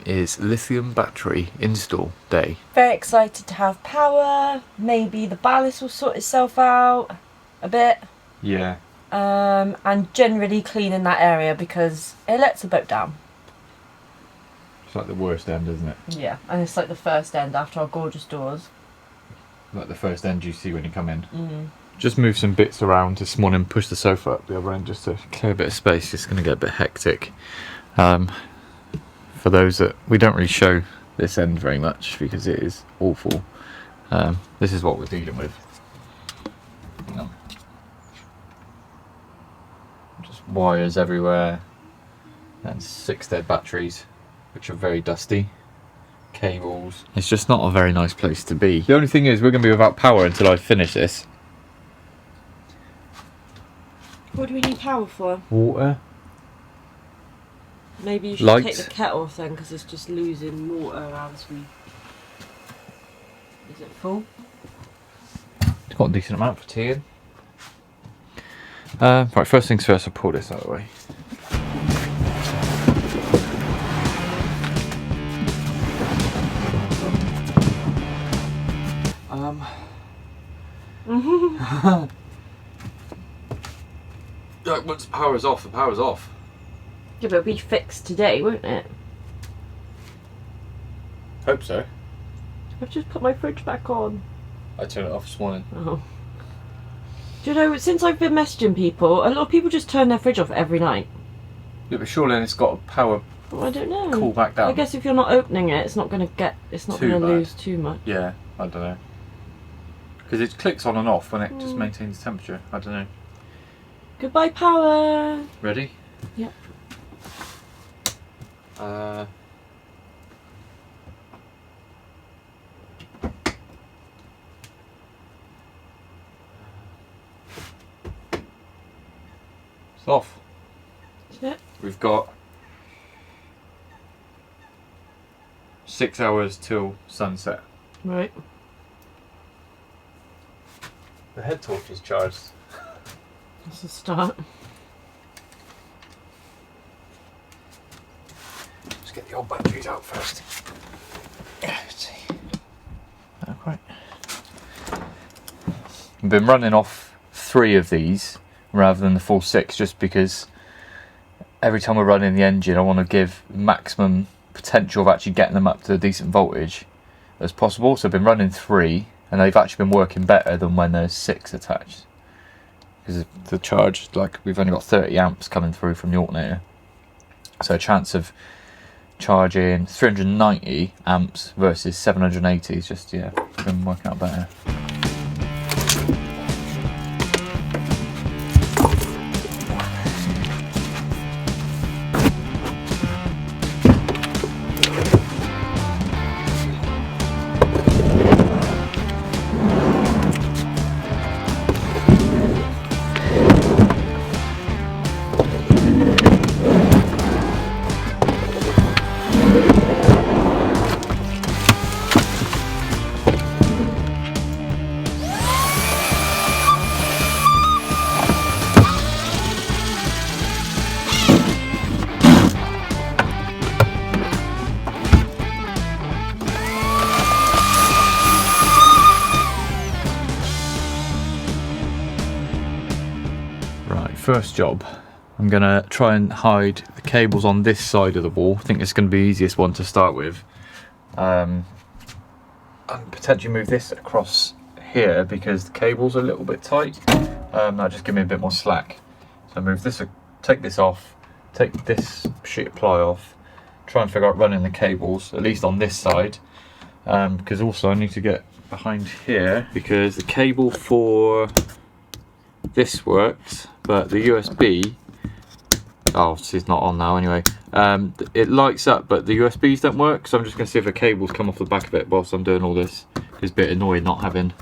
is lithium battery install day. Very excited to have power. Maybe the ballast will sort itself out a bit. Yeah. And generally cleaning that area because it lets the boat down. It's like the worst end, isn't it? Yeah, and it's like the first end after our gorgeous doors. Like the first end you see when you come in. Mm. Just move some bits around this morning, push the sofa up the other end just to clear a bit of space. It's going to get a bit hectic. For those that we don't really show this end very much because it is awful. This is what we're dealing with. Just wires everywhere and 6 dead batteries which are very dusty. Cables. It's just not a very nice place to be. The only thing is we're going to be without power until I finish this. What do we need power for? Water. Maybe you should Light. take the kettle off then because it's just losing water as we... Is it full? It's got a decent amount for tea in. Right, first things first, I'll pull this out of the way. Like, once the power's off, the power's off. Yeah, but it'll be fixed today, won't it? Hope so. I've just put my fridge back on. I turned it off this morning. Oh. Do you know, since I've been messaging people, a lot of people just turn their fridge off every night. Yeah, but surely it's got a power Well, I don't know. cool back down. I guess if you're not opening it, it's not going to lose too much. Yeah, I don't know. Because it clicks on and off when it just maintains temperature. I don't know. Goodbye, power. Ready? Yep. It's off. Yep. We've got 6 hours till sunset. Right. The head torch is charged. That's a start. Let's get the old batteries out first. Let's see. Oh, great. I've been running off 3 of these rather than the full 6 just because every time we're running the engine I want to give maximum potential of actually getting them up to a decent voltage as possible. So I've been running 3 and they've actually been working better than when there's 6 attached. Because the charge, like, we've only got 30 amps coming through from the alternator. So a chance of charging 390 amps versus 780 is just, yeah, been working out better. First job, I'm going to try and hide the cables on this side of the wall. I think it's going to be the easiest one to start with. And potentially move this across here because the cable's a little bit tight. That'll just give me a bit more slack. So move this, take this off, take this sheet of ply off, try and figure out running the cables, at least on this side. Because also I need to get behind here because the cable for this works, but the USB, oh, it's not on now anyway. It lights up, but the USBs don't work, so I'm just going to see if the cables come off the back of it whilst I'm doing all this. It's a bit annoying not having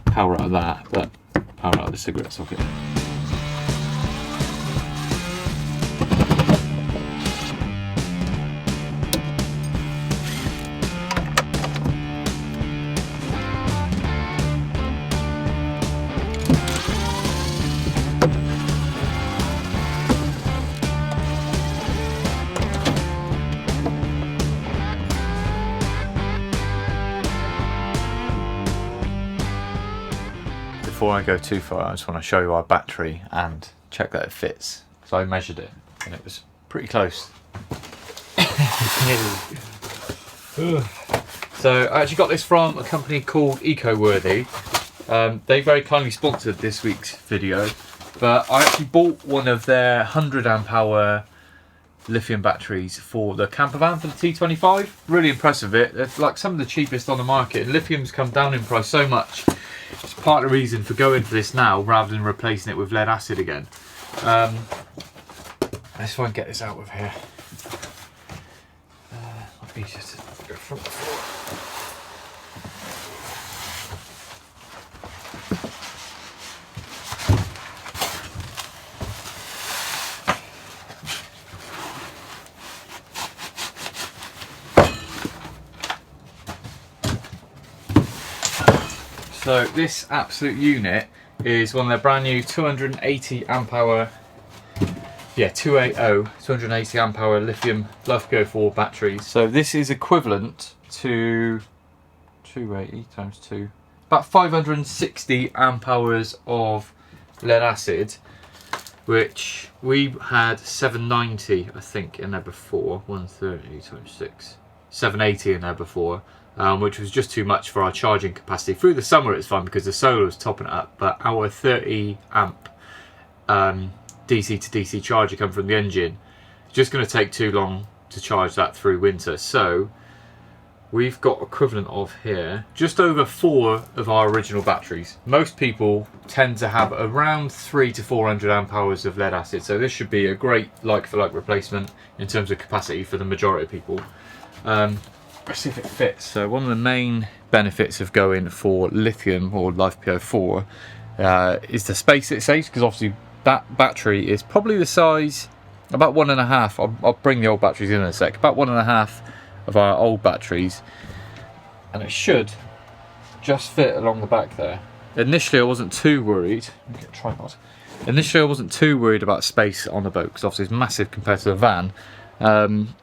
power out of that, but power out of the cigarette socket. before I go too far, I just want to show you our battery and check that it fits. So I measured it and it was pretty close. So I actually got this from a company called EcoWorthy. They very kindly sponsored this week's video, but I actually bought one of their 100 amp hour lithium batteries for the camper van for the T25. Really impressed with it. It's like some of the cheapest on the market, and lithium's come down in price so much. It's part of the reason for going for this now rather than replacing it with lead acid again. Let's try and get this out of here. Might be easier to go from the floor. So this absolute unit is one of their brand new 280 amp hour, 280 amp hour lithium LiFeP04 batteries. So this is equivalent to 280 times 2, about 560 amp hours of lead acid, which we had 790 I think in there before, 130 times 6, 780 in there before. Which was just too much for our charging capacity. Through the summer it's fine because the solar was topping it up, but our 30 amp DC to DC charger coming from the engine is just going to take too long to charge that through winter. So we've got equivalent of here just over 4 of our original batteries. Most people tend to have around 300 to 400 amp hours of lead acid, so this should be a great like for like replacement in terms of capacity for the majority of people. Let's see if it fits. So one of the main benefits of going for lithium or LiFeP04 is the space it saves, because obviously that battery is probably the size, about 1.5, I'll bring the old batteries in a sec, about 1.5 of our old batteries, and it should just fit along the back there. Initially I wasn't too worried, let me get a tripod. Initially I wasn't too worried about space on the boat, because obviously it's massive compared to the van. On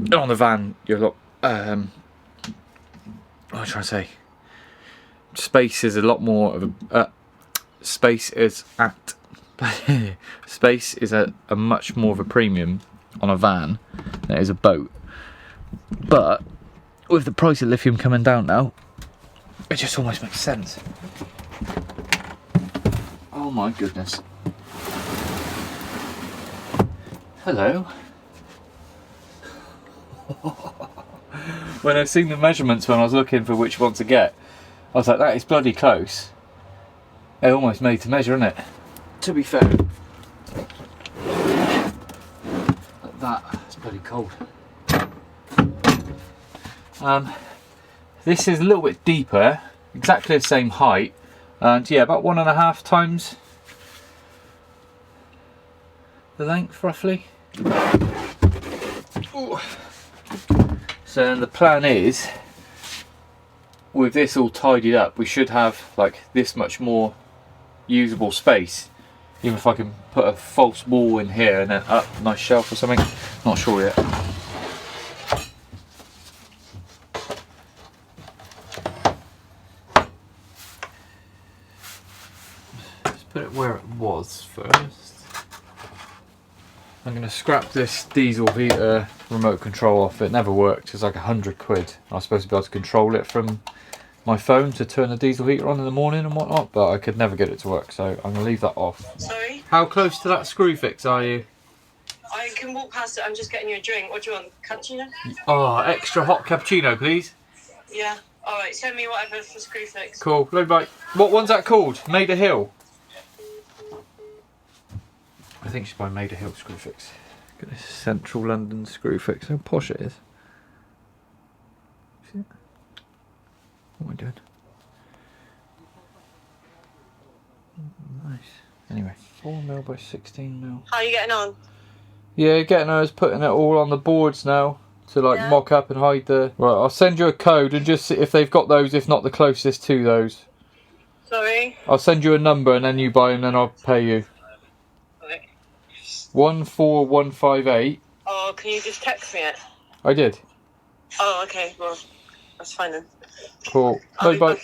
the van you're a lot, what am I trying to say? Space is a lot more of a space is a much more of a premium on a van than it is a boat. But with the price of lithium coming down now, it just almost makes sense. Oh my goodness. Hello. When I've seen the measurements when I was looking for which one to get, I was like, that is bloody close. It almost made to measure, isn't it? To be fair. Like that, it's bloody cold. This is a little bit deeper, exactly the same height, and yeah, about 1.5 times the length roughly. Ooh. So then the plan is, with this all tidied up, we should have like this much more usable space. Even if I can put a false wall in here and then up a nice shelf or something. Not sure yet. Let's put it where it was first. I'm going to scrap this diesel heater remote control off. It never worked. It's like £100. I was supposed to be able to control it from my phone to turn the diesel heater on in the morning and whatnot, but I could never get it to work, so I'm going to leave that off. Sorry? How close to that screw fix are you? I can walk past it. I'm just getting you a drink. What do you want? Cappuccino? Oh, extra hot cappuccino, please. Yeah. Alright, send me whatever for screw fix. Cool. Love bye. What one's that called? Maida Hill? I think she's by Maida Hill screw fix. Look at this Central London screw fix. How posh it is. See it? What am I doing? Nice. Anyway, 4mm by 16mm. How are you getting on? Yeah, getting hers, putting it all on the boards now to like mock up and hide the. Right, I'll send you a code and just see if they've got those, if not the closest to those. Sorry? I'll send you a number and then you buy them, then I'll pay you. Okay. 14158. Oh, can you just text me it? I did. Oh, okay. Well, that's fine then. Cool. I'll Bye bye.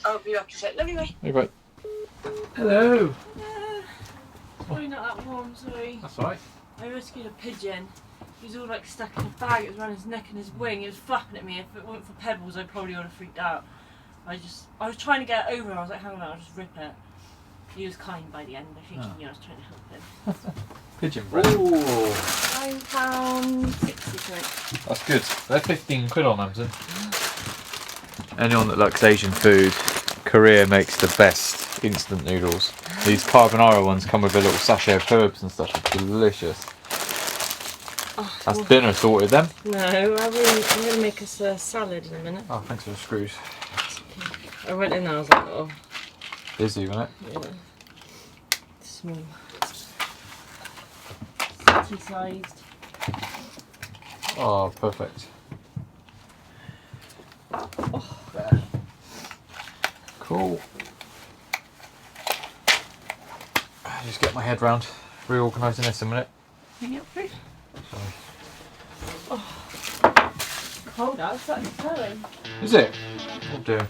I'll be back in a sec. Love you, mate. Bye bye. Hello. Probably not that warm, sorry. That's alright. I rescued a pigeon. He was all like stuck in a bag. It was around his neck and his wing. He was flapping at me. If it weren't for pebbles, I probably would have freaked out. I was trying to get it over. I was like, hang on, I'll just rip it. He was kind by the end. I think he knew I was trying to help him. Pigeon bread. Ooh. £9.60 something. That's good. They're 15 quid on Amazon. Anyone that likes Asian food, Korea makes the best instant noodles. These carbonara ones come with a little sachet of herbs and stuff. It's delicious. Oh, That's dinner sorted then. No, I'm going to make us a salad in a minute. Oh, thanks for the screws. I went in there, I was like, oh. Busy, wasn't it? Yeah. Small. City-sized. Oh, perfect. Oh. There. Cool. Just get my head round reorganising this in a minute. Hang it up, please. Sorry. Oh. Cold out, it's starting to snowing. Is it? Oh dear.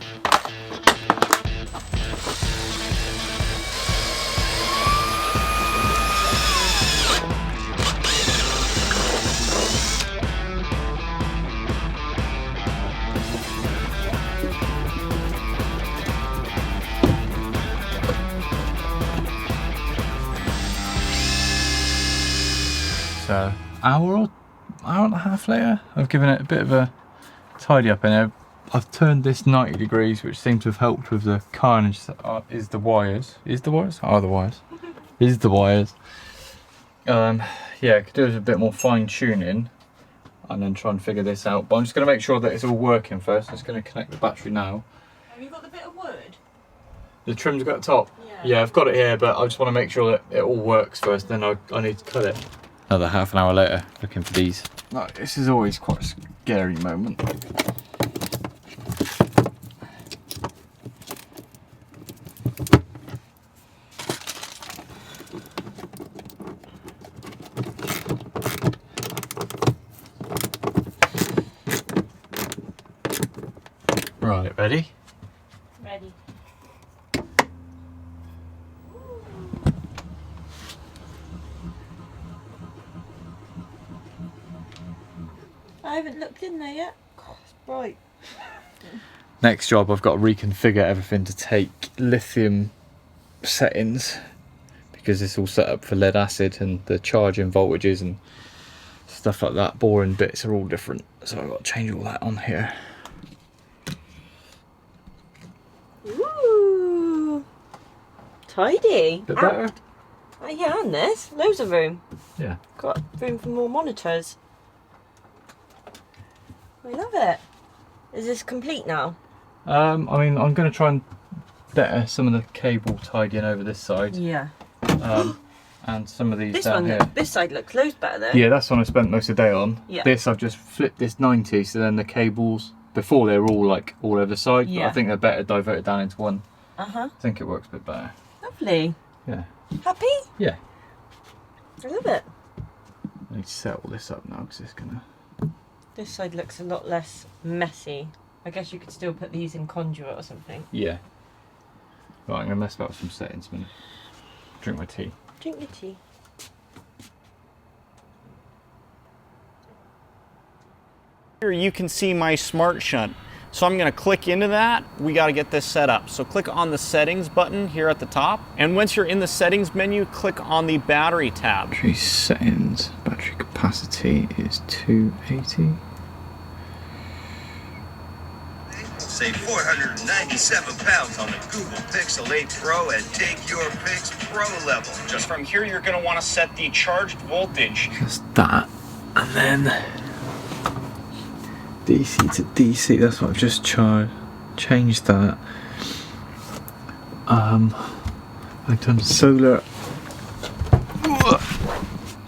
So, hour and a half later, I've given it a bit of a tidy up in there. I've turned this 90 degrees, which seems to have helped with the carnage that is the wires. Is the wires? Are the wires? Is the wires. Yeah, could do with a bit more fine tuning and then try and figure this out. But I'm just going to make sure that it's all working first. I'm just going to connect the battery now. Have you got the bit of wood? The trim's got the top? Yeah. Yeah, I've got it here, but I just want to make sure that it all works first, then I need to cut it. Another half an hour later, looking for these. No, this is always quite a scary moment. Right, ready? Ready. I haven't looked in there yet. God, it's bright. Next job, I've got to reconfigure everything to take lithium settings because it's all set up for lead acid and the charging voltages and stuff like that. Boring bits are all different, so I've got to change all that on here. Ooh, tidy. Bit better? Oh, yeah, and this. Loads of room. Yeah. Got room for more monitors. I love it. Is this complete now? I mean, I'm going to try and better some of the cable tidying over this side. Yeah. And some of these This down one, here. this side looks loads better though. Yeah, that's one I spent most of the day on. Yeah. This, I've just flipped this 90, so then the cables, before they were all like all over the side, Yeah. but I think they're better diverted down into one. Uh-huh. I think it works a bit better. Lovely. Yeah. Happy? Yeah. I love it. I need to set all this up now because it's going to... This side looks a lot less messy. I guess you could still put these in conduit or something. Yeah. Right, I'm going to mess about with some settings a minute. Drink my tea. Drink your tea. Here you can see my smart shunt. So I'm going to click into that. We got to get this set up. So click on the settings button here at the top. And once you're in the settings menu, click on the battery tab. Battery settings. Battery capacity is 280. Save 497 pounds on the Google Pixel 8 Pro and take your Pix Pro level. Just from here, you're going to want to set the charged voltage. Just that. And then DC to DC, that's what I've just changed that. I've done solar.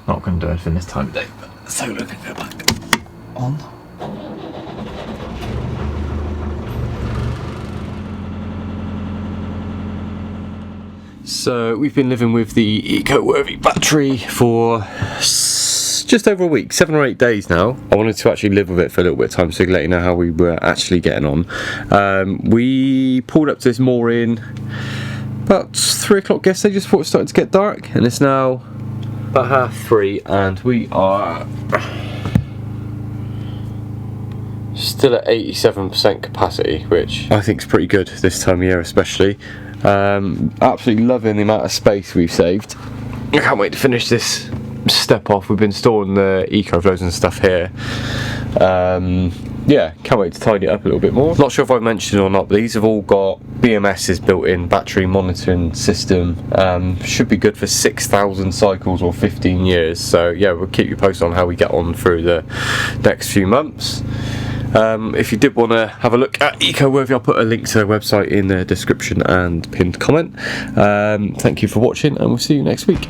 Not going to do anything this time of day, but solar can go back on. So we've been living with the eco-worthy battery for just over a week, 7 or 8 days now. I wanted to actually live with it for a little bit of time so I could let you know how we were actually getting on. We pulled up to this mooring about 3 o'clock yesterday, just before it started to get dark, and it's now about 3:30, and we are still at 87% capacity, which I think is pretty good this time of year especially. Absolutely loving the amount of space we've saved. I can't wait to finish this step off. We've been storing the EcoFlows and stuff here. Yeah, can't wait to tidy it up a little bit more. Not sure if I mentioned it or not, but these have all got BMS's built-in battery monitoring system. Should be good for 6,000 cycles or 15 years. So yeah, we'll keep you posted on how we get on through the next few months. If you did want to have a look at EcoWorthy, I'll put a link to their website in the description and pinned comment. Thank you for watching, and we'll see you next week.